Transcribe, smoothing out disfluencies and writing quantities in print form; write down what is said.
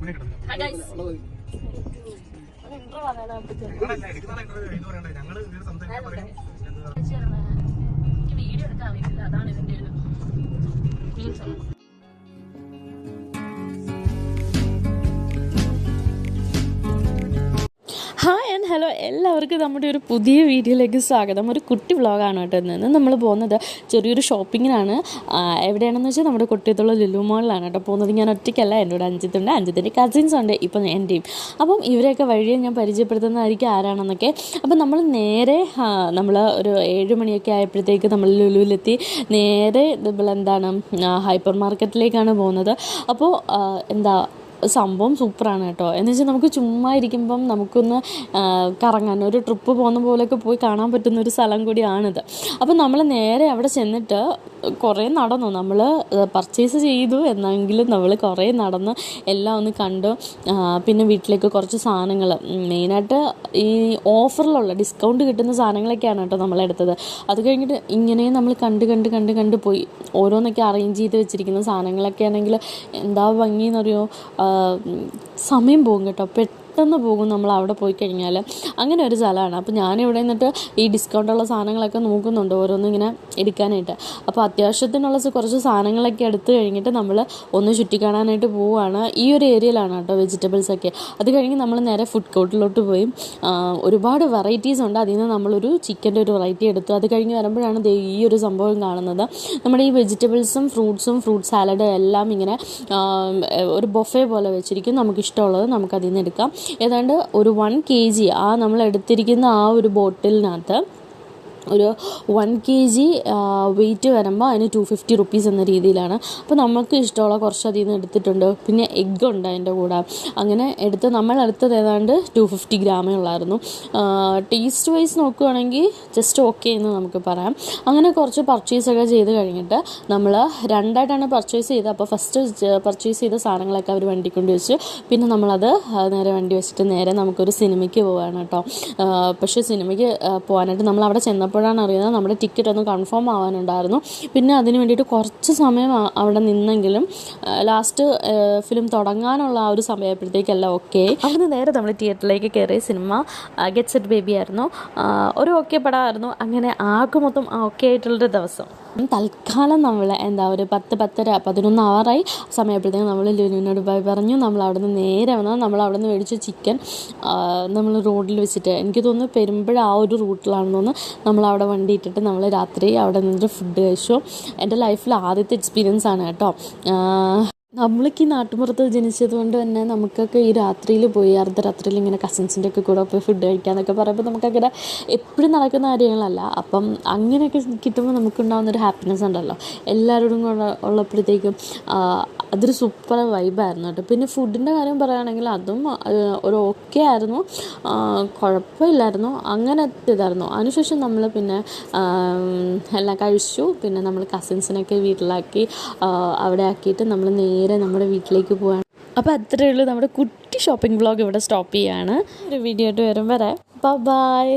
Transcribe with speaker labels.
Speaker 1: Video എടുക്കാൻ അറിയില്ല, അതാണ് ഇതിന്റെ ഒരു മീൻസ്. ഹായ് ആൻഡ് ഹലോ, എല്ലാവർക്കും നമ്മുടെ ഒരു പുതിയ വീഡിയോയിലേക്ക് സ്വാഗതം. ഒരു കുട്ടി വ്ളോഗാണ് കേട്ടോ. ഇന്ന് നമ്മൾ പോകുന്നത് ചെറിയൊരു ഷോപ്പിങ്ങിനാണ്. എവിടെയാണെന്ന് വെച്ചാൽ നമ്മുടെ കൊട്ടിയത്തുള്ള ലുലു മാളിലാണ് കേട്ടോ പോകുന്നത്. ഞാൻ ഒറ്റയ്ക്കല്ല, എന്നോട് അഞ്ചിത്തുണ്ട്, അഞ്ചിത്തിൻ്റെ കസിൻസ് ഉണ്ട്, ഇപ്പം എൻ്റെയും. അപ്പം ഇവരെയൊക്കെ വഴിയെ ഞാൻ പരിചയപ്പെടുത്തുന്നതായിരിക്കും ആരാണെന്നൊക്കെ. അപ്പം നമ്മൾ നേരെ ഒരു 7 മണിയൊക്കെ ആയപ്പോഴത്തേക്ക് നമ്മൾ ലുലുവിലെത്തി. നേരെ നമ്മളെന്താണ് ഹൈപ്പർ മാർക്കറ്റിലേക്കാണ് പോകുന്നത്. അപ്പോൾ സംഭവം സൂപ്പറാണ് കേട്ടോ. എന്ന് വെച്ചാൽ നമുക്ക് ചുമ്മാ ഇരിക്കുമ്പം നമുക്കൊന്ന് കറങ്ങാൻ, ഒരു ട്രിപ്പ് പോകുന്ന പോലെയൊക്കെ പോയി കാണാൻ പറ്റുന്ന ഒരു സ്ഥലം കൂടിയാണിത്. അപ്പം നമ്മൾ നേരെ അവിടെ ചെന്നിട്ട് കുറേ നടന്നു. നമ്മൾ പർച്ചേസ് ചെയ്തു എന്നെങ്കിലും നമ്മൾ കുറേ നടന്ന് എല്ലാം ഒന്ന് കണ്ടു. പിന്നെ വീട്ടിലേക്ക് കുറച്ച് സാധനങ്ങൾ, മെയിനായിട്ട് ഈ ഓഫറിലുള്ള ഡിസ്കൗണ്ട് കിട്ടുന്ന സാധനങ്ങളൊക്കെയാണ് കേട്ടോ നമ്മളെടുത്തത്. അത് കഴിഞ്ഞിട്ട് ഇങ്ങനെയും നമ്മൾ കണ്ട് പോയി. ഓരോന്നൊക്കെ അറേഞ്ച് ചെയ്ത് വെച്ചിരിക്കുന്ന സാധനങ്ങളൊക്കെ ആണെങ്കിൽ എന്താ ഭംഗിയെന്നറിയോ, സമയം പോകും കേട്ടോ, പെട്ടെന്ന് പോകും നമ്മൾ അവിടെ പോയി കഴിഞ്ഞാൽ. അങ്ങനെ ഒരു സ്ഥലമാണ്. അപ്പോൾ ഞാനിവിടെ നിന്നിട്ട് ഈ ഡിസ്കൗണ്ടുള്ള സാധനങ്ങളൊക്കെ നോക്കുന്നുണ്ട്, ഓരോന്നിങ്ങനെ എടുക്കാനായിട്ട്. അപ്പോൾ അത്യാവശ്യത്തിനുള്ള കുറച്ച് സാധനങ്ങളൊക്കെ എടുത്തു കഴിഞ്ഞിട്ട് നമ്മൾ ഒന്ന് ചുറ്റിക്കാണാനായിട്ട് പോവുകയാണ്. ഈ ഒരു ഏരിയയിലാണ് കേട്ടോ വെജിറ്റബിൾസൊക്കെ. അത് കഴിഞ്ഞ് നമ്മൾ നേരെ ഫുഡ് കോർട്ടിലോട്ട് പോയി. ഒരുപാട് വെറൈറ്റീസ് ഉണ്ട്. അതിൽ നിന്ന് നമ്മളൊരു ചിക്കൻ്റെ ഒരു വെറൈറ്റി എടുത്തു. അത് കഴിഞ്ഞ് വരുമ്പോഴാണ് ഈ ഒരു സംഭവം കാണുന്നത്. നമ്മുടെ ഈ വെജിറ്റബിൾസും ഫ്രൂട്ട് സാലഡ് എല്ലാം ഇങ്ങനെ ഒരു ബൊഫേ പോലെ വെച്ചിരിക്കും. നമുക്കിഷ്ടമുള്ളത് നമുക്കതിൽ നിന്ന് എടുക്കാം. ഏതാണ്ട് ഒരു 1 kg നമ്മൾ എടുത്തിരിക്കുന്ന ആ ഒരു ബോട്ടിലിനകത്ത് ഒരു 1 kg വെയിറ്റ് വരുമ്പോൾ അതിന് 250 റുപ്പീസ് എന്ന രീതിയിലാണ്. അപ്പോൾ നമുക്ക് ഇഷ്ടമുള്ള കുറച്ച് അതിൽ നിന്ന് എടുത്തിട്ടുണ്ട്. പിന്നെ എഗ്ഗ് ഉണ്ട് അതിൻ്റെ കൂടെ. അങ്ങനെ നമ്മളെടുത്തത് ഏതാണ്ട് 250 ഗ്രാമേ ഉള്ളായിരുന്നു. ടേസ്റ്റ് വൈസ് നോക്കുകയാണെങ്കിൽ ജസ്റ്റ് ഓക്കെ എന്ന് നമുക്ക് പറയാം. അങ്ങനെ കുറച്ച് പർച്ചേസൊക്കെ ചെയ്ത് കഴിഞ്ഞിട്ട് നമ്മൾ 2ആയിട്ടാണ് പർച്ചേസ് ചെയ്തത്. അപ്പോൾ ഫസ്റ്റ് പർച്ചേസ് ചെയ്ത സാധനങ്ങളൊക്കെ അവർ വണ്ടി കൊണ്ട് വെച്ചു. പിന്നെ നമ്മളത് നേരെ വണ്ടി വെച്ചിട്ട് നേരെ നമുക്കൊരു സിനിമയ്ക്ക് പോവുകയാണ് കേട്ടോ. പക്ഷേ സിനിമയ്ക്ക് പോകാനായിട്ട് നമ്മൾ അവിടെ ചെന്നപ്പോഴാണ് അറിയുന്നത് നമ്മുടെ ടിക്കറ്റ് ഒന്ന് കൺഫേം ആവാനുണ്ടായിരുന്നു. പിന്നെ അതിന് വേണ്ടിയിട്ട് കുറച്ച് സമയം അവിടെ നിന്നെങ്കിലും ലാസ്റ്റ് ഫിലിം തുടങ്ങാനുള്ള ആ ഒരു സമയപ്പോഴത്തേക്കെല്ലാം ഓക്കെ. അവിടുന്ന് നേരെ നമ്മൾ തിയേറ്ററിലേക്ക് കയറിയ സിനിമ ഗെറ്റ് സെറ്റ് ബേബി ആയിരുന്നു. ഒരു ഓക്കെ പടമായിരുന്നു. അങ്ങനെ ആകെ മൊത്തം ഓക്കെ ആയിട്ടുള്ളൊരു ദിവസം. തൽക്കാലം നമ്മൾ ഒരു 10-10:30 11 ആവാറായി സമയപ്പോഴത്തേക്കും നമ്മൾ ലുലുവിനോട് ബൈ പറഞ്ഞു. നമ്മൾ അവിടെ നിന്ന് നേരെ വന്നാൽ നമ്മൾ അവിടെ നിന്ന് മേടിച്ച ചിക്കൻ നമ്മൾ റോഡിൽ വെച്ചിട്ട്, എനിക്ക് തോന്നുന്നു പെരുമ്പഴ ആ ഒരു റൂട്ടിലാണെന്ന് തോന്നുന്നു, നമ്മൾ അവിടെ വണ്ടി ഇട്ടിട്ട് നമ്മൾ രാത്രി അവിടെ നിന്നിട്ട് ഫുഡ് കഴിച്ചു. എൻ്റെ ലൈഫിൽ ആദ്യത്തെ എക്സ്പീരിയൻസ് ആണ് കേട്ടോ. നമ്മൾക്ക് ഈ നാട്ടുമ്പുറത്ത് ജനിച്ചത് കൊണ്ട് തന്നെ നമുക്കൊക്കെ ഈ രാത്രിയിൽ പോയി അർദ്ധരാത്രിയിൽ ഇങ്ങനെ കസിൻസിൻ്റെ ഒക്കെ കൂടെ പോയി ഫുഡ് കഴിക്കാമെന്നൊക്കെ പറയുമ്പോൾ നമുക്കങ്ങനെ എപ്പോഴും നടക്കുന്ന കാര്യങ്ങളല്ല. അപ്പം അങ്ങനെയൊക്കെ കിട്ടുമ്പോൾ നമുക്കുണ്ടാകുന്നൊരു ഹാപ്പിനെസ് ഉണ്ടല്ലോ, എല്ലാവരോടും കൂടെ ഉള്ളപ്പോഴത്തേക്കും അതൊരു സൂപ്പർ വൈബായിരുന്നു കേട്ടോ. പിന്നെ ഫുഡിൻ്റെ കാര്യം പറയുകയാണെങ്കിൽ അതും ഒരു ഓക്കെ ആയിരുന്നു, കുഴപ്പമില്ലായിരുന്നു, അങ്ങനത്തെ ഇതായിരുന്നു. അതിനുശേഷം നമ്മൾ പിന്നെ എല്ലാം കഴിച്ചു. പിന്നെ നമ്മൾ കസിൻസിനൊക്കെ വീട്ടിലാക്കി അവിടെ ആക്കിയിട്ട് നമ്മൾ നേരെ നമ്മുടെ വീട്ടിലേക്ക് പോവാണ്. അപ്പോൾ അത്രയേ ഉള്ളൂ. നമ്മുടെ കുട്ടി ഷോപ്പിംഗ് വ്ളോഗ് ഇവിടെ സ്റ്റോപ്പ് ചെയ്യാണ്. ഒരു വീഡിയോ ആയിട്ട് വരും വരെ. ബൈ.